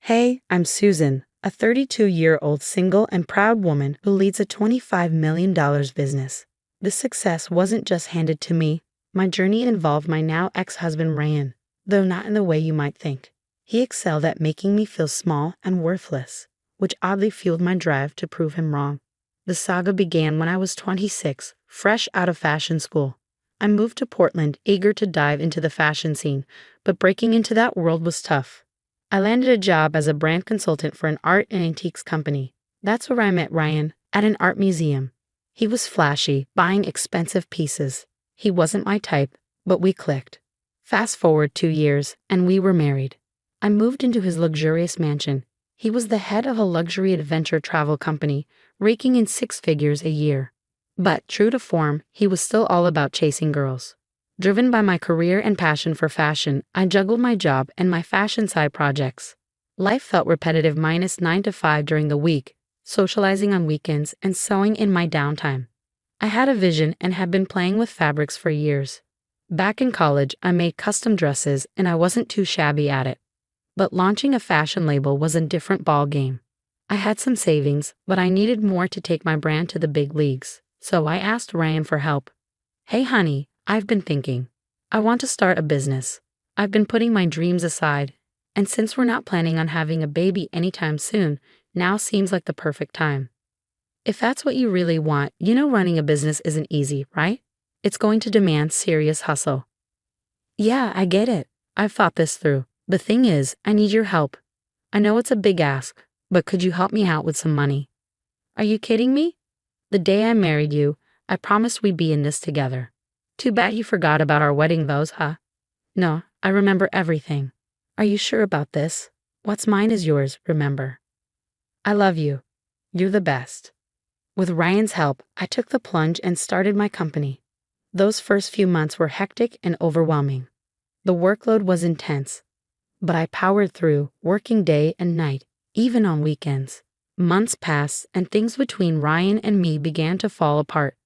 Hey, I'm Susan, a 32-year-old single and proud woman who leads a $25 million business. This success wasn't just handed to me. My journey involved my now ex-husband Ryan, though not in the way you might think. He excelled at making me feel small and worthless, which oddly fueled my drive to prove him wrong. The saga began when I was 26, fresh out of fashion school. I moved to Portland, eager to dive into the fashion scene, but breaking into that world was tough. I landed a job as a brand consultant for an art and antiques company. That's where I met Ryan, at an art museum. He was flashy, buying expensive pieces. He wasn't my type, but we clicked. Fast forward 2 years, and we were married. I moved into his luxurious mansion. He was the head of a luxury adventure travel company, raking in 6 figures a year. But, true to form, he was still all about chasing girls. Driven by my career and passion for fashion, I juggled my job and my fashion side projects. Life felt repetitive minus 9 to 5 during the week, socializing on weekends and sewing in my downtime. I had a vision and had been playing with fabrics for years. Back in college, I made custom dresses and I wasn't too shabby at it. But launching a fashion label was a different ball game. I had some savings, but I needed more to take my brand to the big leagues, so I asked Ryan for help. Hey honey, I've been thinking. I want to start a business. I've been putting my dreams aside, and since we're not planning on having a baby anytime soon, now seems like the perfect time. If that's what you really want, you know running a business isn't easy, right? It's going to demand serious hustle. Yeah, I get it. I've thought this through. The thing is, I need your help. I know it's a big ask, but could you help me out with some money? Are you kidding me? The day I married you, I promised we'd be in this together. Too bad you forgot about our wedding vows, huh? No, I remember everything. Are you sure about this? What's mine is yours, remember. I love you. You're the best. With Ryan's help, I took the plunge and started my company. Those first few months were hectic and overwhelming. The workload was intense, but I powered through, working day and night, even on weekends. Months passed, and things between Ryan and me began to fall apart.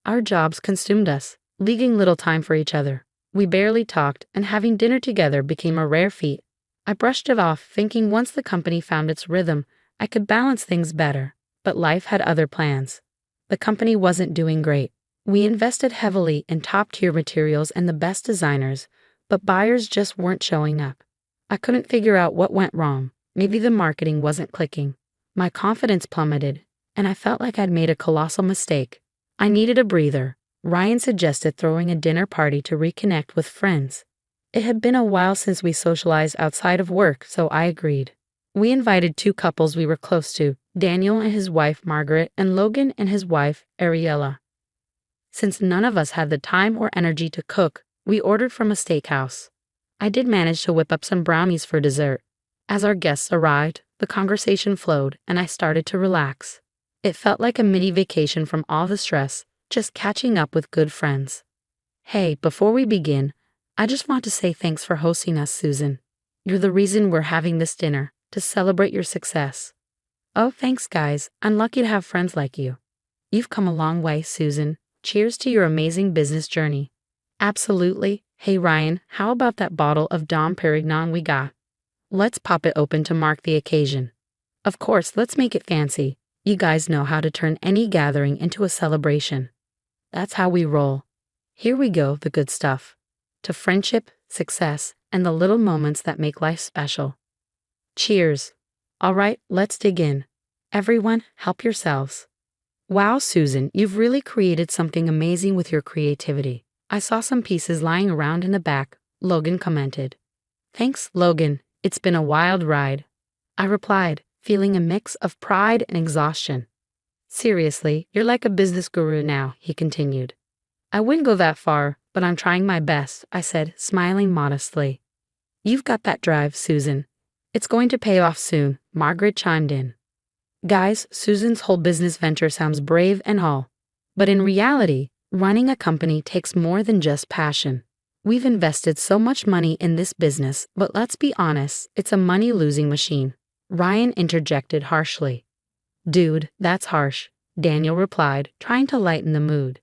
Our jobs consumed us, leaving little time for each other. We barely talked, and having dinner together became a rare feat. I brushed it off, thinking once the company found its rhythm, I could balance things better. But life had other plans. The company wasn't doing great. We invested heavily in top-tier materials and the best designers, but buyers just weren't showing up. I couldn't figure out what went wrong. Maybe the marketing wasn't clicking. My confidence plummeted, and I felt like I'd made a colossal mistake. I needed a breather. Ryan suggested throwing a dinner party to reconnect with friends. It had been a while since we socialized outside of work, so I agreed. We invited 2 couples we were close to, Daniel and his wife Margaret, and Logan and his wife Ariella. Since none of us had the time or energy to cook, we ordered from a steakhouse. I did manage to whip up some brownies for dessert. As our guests arrived, the conversation flowed, and I started to relax. It felt like a mini vacation from all the stress, just catching up with good friends. Hey, before we begin, I just want to say thanks for hosting us, Susan. You're the reason we're having this dinner, to celebrate your success. Oh, thanks, guys. I'm lucky to have friends like you. You've come a long way, Susan. Cheers to your amazing business journey. Absolutely. Hey, Ryan, how about that bottle of Dom Perignon we got? Let's pop it open to mark the occasion. Of course, let's make it fancy. You guys know how to turn any gathering into a celebration. That's how we roll. Here we go, the good stuff. To friendship, success, and the little moments that make life special. Cheers. All right, let's dig in. Everyone, help yourselves. Wow, Susan, you've really created something amazing with your creativity. I saw some pieces lying around in the back, Logan commented. Thanks, Logan. It's been a wild ride. I replied, feeling a mix of pride and exhaustion. Seriously, you're like a business guru now, he continued. I wouldn't go that far, but I'm trying my best, I said, smiling modestly. You've got that drive, Susan. It's going to pay off soon, Margaret chimed in. Guys, Susan's whole business venture sounds brave and all. But in reality, running a company takes more than just passion. We've invested so much money in this business, but let's be honest, it's a money-losing machine. Ryan interjected harshly. Dude, that's harsh, Daniel replied, trying to lighten the mood.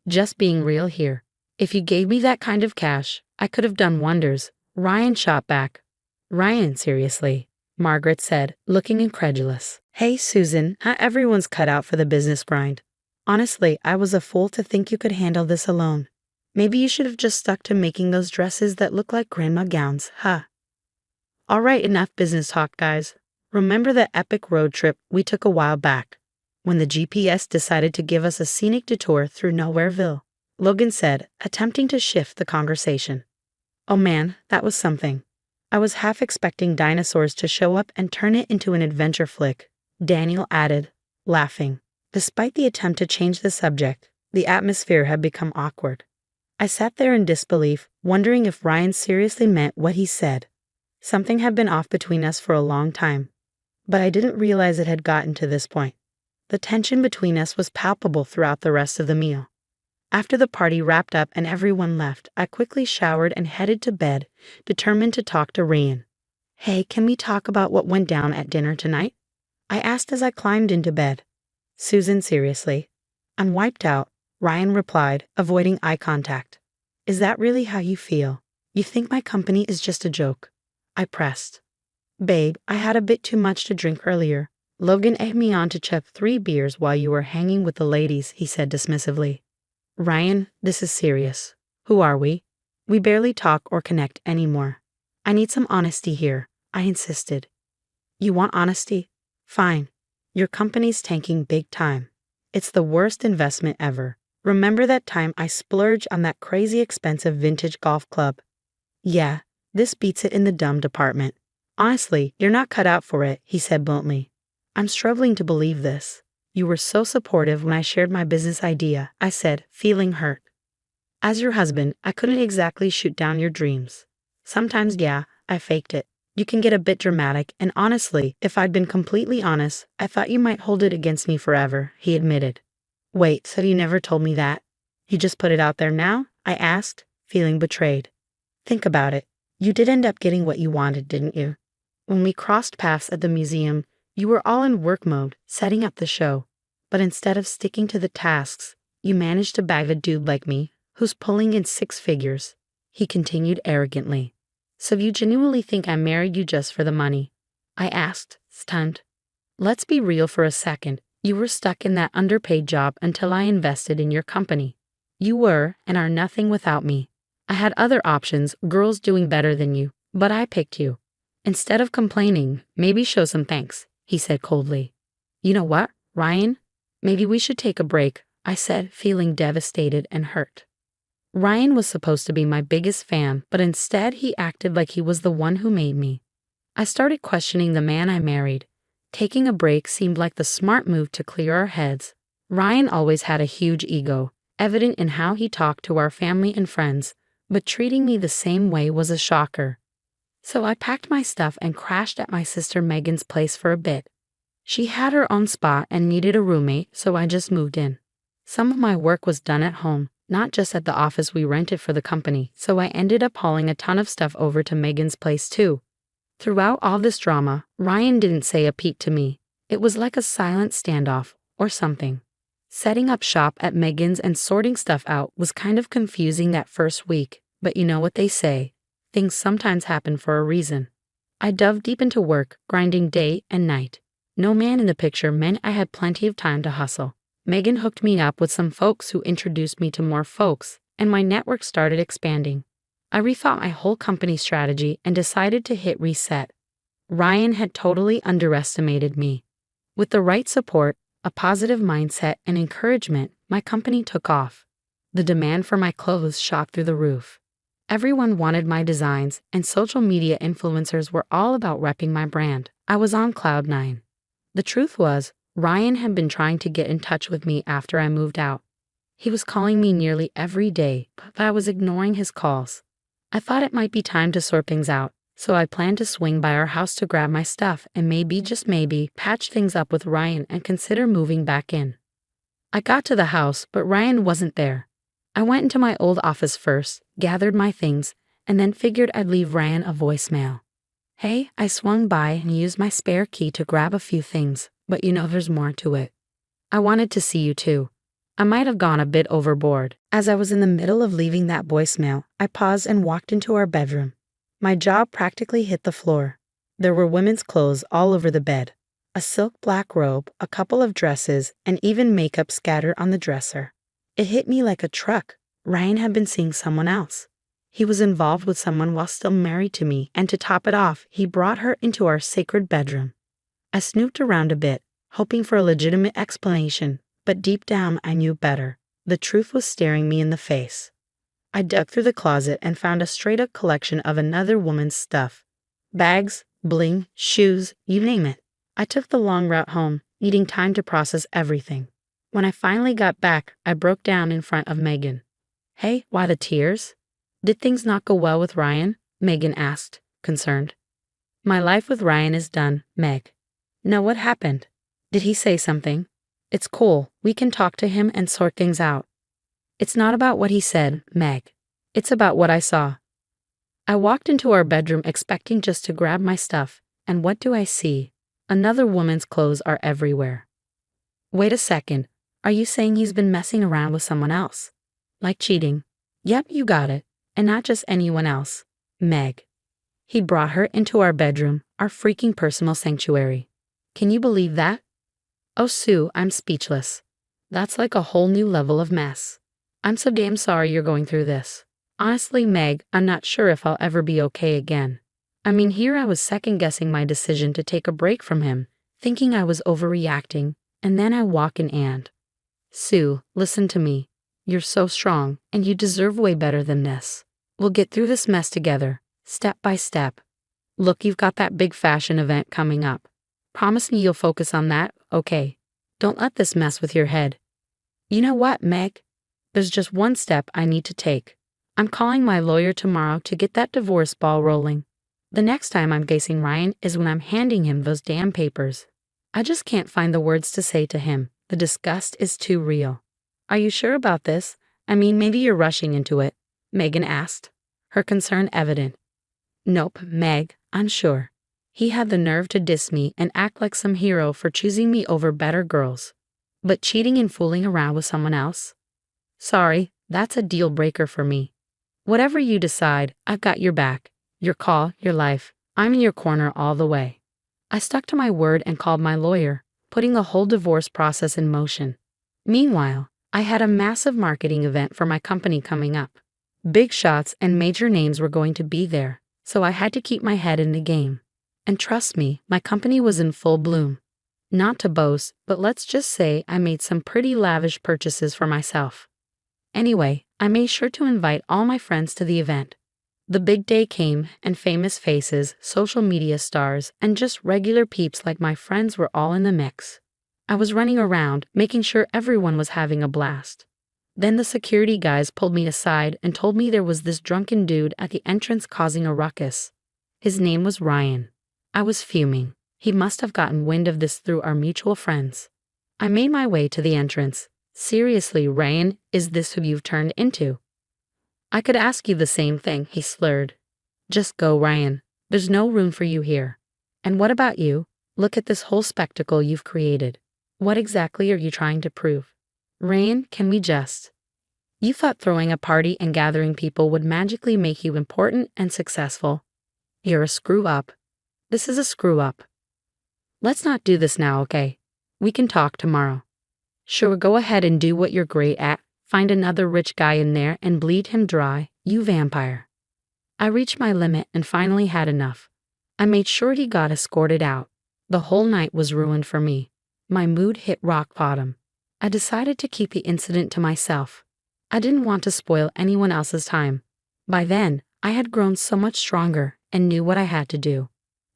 Just being real here. If you gave me that kind of cash, I could have done wonders, Ryan shot back. Ryan, seriously. Margaret said, looking incredulous. Hey, Susan, not everyone's cut out for the business grind. Honestly, I was a fool to think you could handle this alone. Maybe you should have just stuck to making those dresses that look like grandma gowns, huh? All right, enough business talk, guys. Remember the epic road trip we took a while back, when the GPS decided to give us a scenic detour through Nowhereville? Logan said, attempting to shift the conversation. Oh man, that was something. I was half expecting dinosaurs to show up and turn it into an adventure flick, Daniel added, laughing. Despite the attempt to change the subject, the atmosphere had become awkward. I sat there in disbelief, wondering if Ryan seriously meant what he said. Something had been off between us for a long time, but I didn't realize it had gotten to this point. The tension between us was palpable throughout the rest of the meal. After the party wrapped up and everyone left, I quickly showered and headed to bed, determined to talk to Ryan. Hey, can we talk about what went down at dinner tonight? I asked as I climbed into bed. Susan, seriously. I'm wiped out, Ryan replied, avoiding eye contact. Is that really how you feel? You think my company is just a joke? I pressed. Babe, I had a bit too much to drink earlier. Logan egged me on to chug 3 beers while you were hanging with the ladies, he said dismissively. Ryan, this is serious. Who are we? We barely talk or connect anymore. I need some honesty here, I insisted. You want honesty? Fine. Your company's tanking big time. It's the worst investment ever. Remember that time I splurged on that crazy expensive vintage golf club? Yeah, this beats it in the dumb department. Honestly, you're not cut out for it, he said bluntly. I'm struggling to believe this. You were so supportive when I shared my business idea, I said, feeling hurt. As your husband, I couldn't exactly shoot down your dreams. Sometimes, yeah, I faked it. You can get a bit dramatic, and honestly, if I'd been completely honest, I thought you might hold it against me forever, he admitted. Wait, so you never told me that? You just put it out there now? I asked, feeling betrayed. Think about it. You did end up getting what you wanted, didn't you? When we crossed paths at the museum, you were all in work mode, setting up the show. But instead of sticking to the tasks, you managed to bag a dude like me, who's pulling in 6 figures. He continued arrogantly. So you genuinely think I married you just for the money? I asked, stunned. Let's be real for a second. You were stuck in that underpaid job until I invested in your company. You were and are nothing without me. I had other options, girls doing better than you, but I picked you. Instead of complaining, maybe show some thanks, he said coldly. You know what, Ryan? Maybe we should take a break, I said, feeling devastated and hurt. Ryan was supposed to be my biggest fan, but instead he acted like he was the one who made me. I started questioning the man I married. Taking a break seemed like the smart move to clear our heads. Ryan always had a huge ego, evident in how he talked to our family and friends, but treating me the same way was a shocker. So I packed my stuff and crashed at my sister Megan's place for a bit. She had her own spot and needed a roommate, so I just moved in. Some of my work was done at home, not just at the office we rented for the company, so I ended up hauling a ton of stuff over to Megan's place too. Throughout all this drama, Ryan didn't say a peep to me. It was like a silent standoff, or something. Setting up shop at Megan's and sorting stuff out was kind of confusing that first week, but you know what they say. Things sometimes happen for a reason. I dove deep into work, grinding day and night. No man in the picture meant I had plenty of time to hustle. Megan hooked me up with some folks who introduced me to more folks, and my network started expanding. I rethought my whole company strategy and decided to hit reset. Ryan had totally underestimated me. With the right support, a positive mindset, and encouragement, my company took off. The demand for my clothes shot through the roof. Everyone wanted my designs, and social media influencers were all about repping my brand. I was on cloud 9. The truth was, Ryan had been trying to get in touch with me after I moved out. He was calling me nearly every day, but I was ignoring his calls. I thought it might be time to sort things out, so I planned to swing by our house to grab my stuff and maybe, just maybe, patch things up with Ryan and consider moving back in. I got to the house, but Ryan wasn't there. I went into my old office first, gathered my things, and then figured I'd leave Ryan a voicemail. Hey, I swung by and used my spare key to grab a few things, but you know there's more to it. I wanted to see you too. I might have gone a bit overboard. As I was in the middle of leaving that voicemail, I paused and walked into our bedroom. My jaw practically hit the floor. There were women's clothes all over the bed. A silk black robe, a couple of dresses, and even makeup scattered on the dresser. It hit me like a truck. Ryan had been seeing someone else. He was involved with someone while still married to me, and to top it off, he brought her into our sacred bedroom. I snooped around a bit, hoping for a legitimate explanation, but deep down I knew better. The truth was staring me in the face. I dug through the closet and found a straight-up collection of another woman's stuff. Bags, bling, shoes, you name it. I took the long route home, needing time to process everything. When I finally got back, I broke down in front of Megan. "Hey, why the tears?" "Did things not go well with Ryan?" Megan asked, concerned. "My life with Ryan is done, Meg." "No, what happened? Did he say something?" "It's cool, we can talk to him and sort things out." "It's not about what he said, Meg. It's about what I saw." I walked into our bedroom expecting just to grab my stuff, and what do I see? Another woman's clothes are everywhere. "Wait a second, are you saying he's been messing around with someone else? Like cheating?" "Yep, you got it. And not just anyone else, Meg. He brought her into our bedroom, our freaking personal sanctuary. Can you believe that?" "Oh, Sue, I'm speechless. That's like a whole new level of mess. I'm so damn sorry you're going through this. Honestly, Meg, I'm not sure if I'll ever be okay again. I mean, here I was second-guessing my decision to take a break from him, thinking I was overreacting, and then I walk in and..." "Sue, listen to me. You're so strong, and you deserve way better than this. We'll get through this mess together, step by step. Look, you've got that big fashion event coming up. Promise me you'll focus on that, okay? Don't let this mess with your head." "You know what, Meg? There's just one step I need to take. I'm calling my lawyer tomorrow to get that divorce ball rolling. The next time I'm facing Ryan is when I'm handing him those damn papers. I just can't find the words to say to him. The disgust is too real." "Are you sure about this? I mean, maybe you're rushing into it," Megan asked, her concern evident. "Nope, Meg, I'm sure. He had the nerve to diss me and act like some hero for choosing me over better girls. But cheating and fooling around with someone else? Sorry, that's a deal breaker for me. Whatever you decide, I've got your back. Your call, your life. I'm in your corner all the way." I stuck to my word and called my lawyer, putting the whole divorce process in motion. Meanwhile, I had a massive marketing event for my company coming up. Big shots and major names were going to be there, so I had to keep my head in the game. And trust me, my company was in full bloom. Not to boast, but let's just say I made some pretty lavish purchases for myself. Anyway, I made sure to invite all my friends to the event. The big day came, and famous faces, social media stars, and just regular peeps like my friends were all in the mix. I was running around, making sure everyone was having a blast. Then the security guys pulled me aside and told me there was this drunken dude at the entrance causing a ruckus. His name was Ryan. I was fuming. He must have gotten wind of this through our mutual friends. I made my way to the entrance. "Seriously, Ryan, is this who you've turned into?" "I could ask you the same thing," he slurred. "Just go, Ryan. There's no room for you here. And what about you? Look at this whole spectacle you've created. What exactly are you trying to prove? Ryan, can we just..." "You thought throwing a party and gathering people would magically make you important and successful. You're a screw-up. This is a screw-up. Let's not do this now, okay? We can talk tomorrow." "Sure, go ahead and do what you're great at. Find another rich guy in there and bleed him dry, you vampire." I reached my limit and finally had enough. I made sure he got escorted out. The whole night was ruined for me. My mood hit rock bottom. I decided to keep the incident to myself. I didn't want to spoil anyone else's time. By then, I had grown so much stronger and knew what I had to do.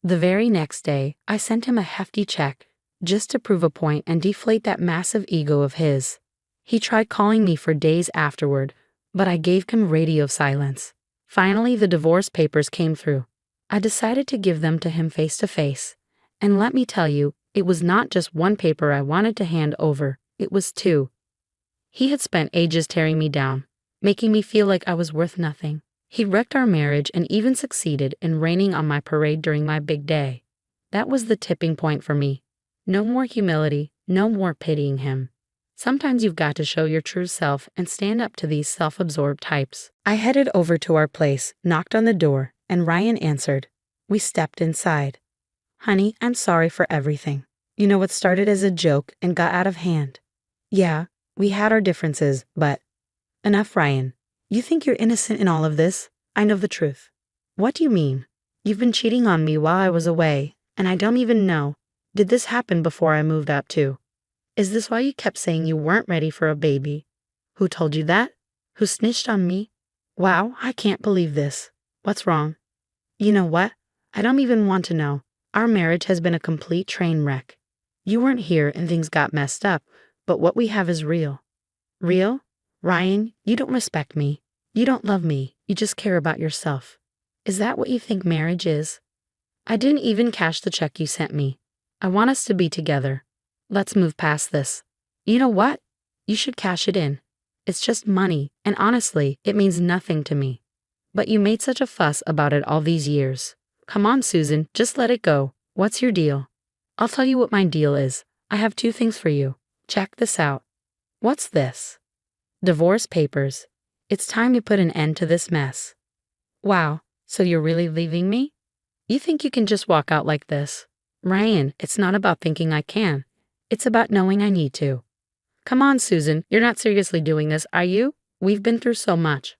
The very next day, I sent him a hefty check, just to prove a point and deflate that massive ego of his. He tried calling me for days afterward, but I gave him radio silence. Finally, the divorce papers came through. I decided to give them to him face to face. And let me tell you, it was not just one paper I wanted to hand over, it was two. He had spent ages tearing me down, making me feel like I was worth nothing. He wrecked our marriage and even succeeded in raining on my parade during my big day. That was the tipping point for me. No more humility, no more pitying him. Sometimes you've got to show your true self and stand up to these self-absorbed types. I headed over to our place, knocked on the door, and Ryan answered. We stepped inside. Honey, I'm sorry for everything. You know what started as a joke and got out of hand. Yeah, we had our differences, but enough, Ryan. You think you're innocent in all of this? I know the truth. What do you mean? You've been cheating on me while I was away, and I don't even know. Did this happen before I moved out too? Is this why you kept saying you weren't ready for a baby? Who told you that? Who snitched on me? Wow, I can't believe this. What's wrong? You know what? I don't even want to know. Our marriage has been a complete train wreck. You weren't here and things got messed up, but what we have is real. Real? Ryan, you don't respect me. You don't love me. You just care about yourself. Is that what you think marriage is? I didn't even cash the check you sent me. I want us to be together. Let's move past this. You know what? You should cash it in. It's just money, and honestly, it means nothing to me. But you made such a fuss about it all these years. Come on, Susan, just let it go. What's your deal? I'll tell you what my deal is. I have two things for you. Check this out. What's this? Divorce papers. It's time to put an end to this mess. Wow, so you're really leaving me? You think you can just walk out like this? Ryan, it's not about thinking I can. It's about knowing I need to. Come on, Susan, you're not seriously doing this, are you? We've been through so much.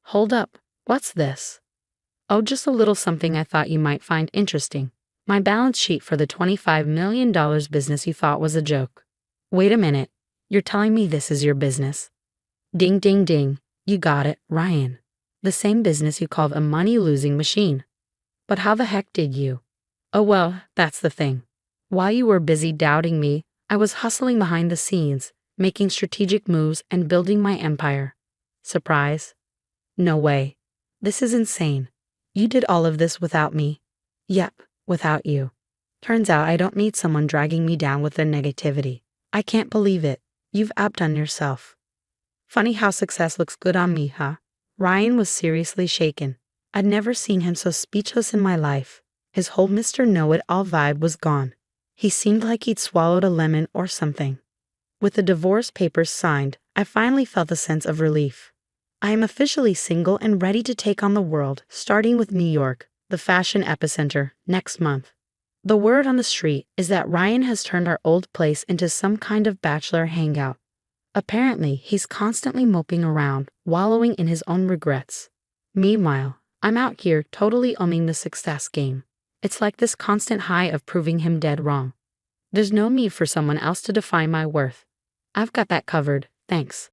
Hold up, what's this? Oh, just a little something I thought you might find interesting. My balance sheet for the $25 million business you thought was a joke. Wait a minute, you're telling me this is your business? Ding, ding, ding, you got it, Ryan. The same business you called a money-losing machine. But how the heck did you? Oh well, that's the thing. While you were busy doubting me, I was hustling behind the scenes, making strategic moves and building my empire. Surprise? No way. This is insane. You did all of this without me. Yep, without you. Turns out I don't need someone dragging me down with their negativity. I can't believe it. You've outdone yourself. Funny how success looks good on me, huh? Ryan was seriously shaken. I'd never seen him so speechless in my life. His whole Mr. Know-It-All vibe was gone. He seemed like he'd swallowed a lemon or something. With the divorce papers signed, I finally felt a sense of relief. I am officially single and ready to take on the world, starting with New York, the fashion epicenter, next month. The word on the street is that Ryan has turned our old place into some kind of bachelor hangout. Apparently, he's constantly moping around, wallowing in his own regrets. Meanwhile, I'm out here totally owning the success game. It's like this constant high of proving him dead wrong. There's no need for someone else to define my worth. I've got that covered, thanks.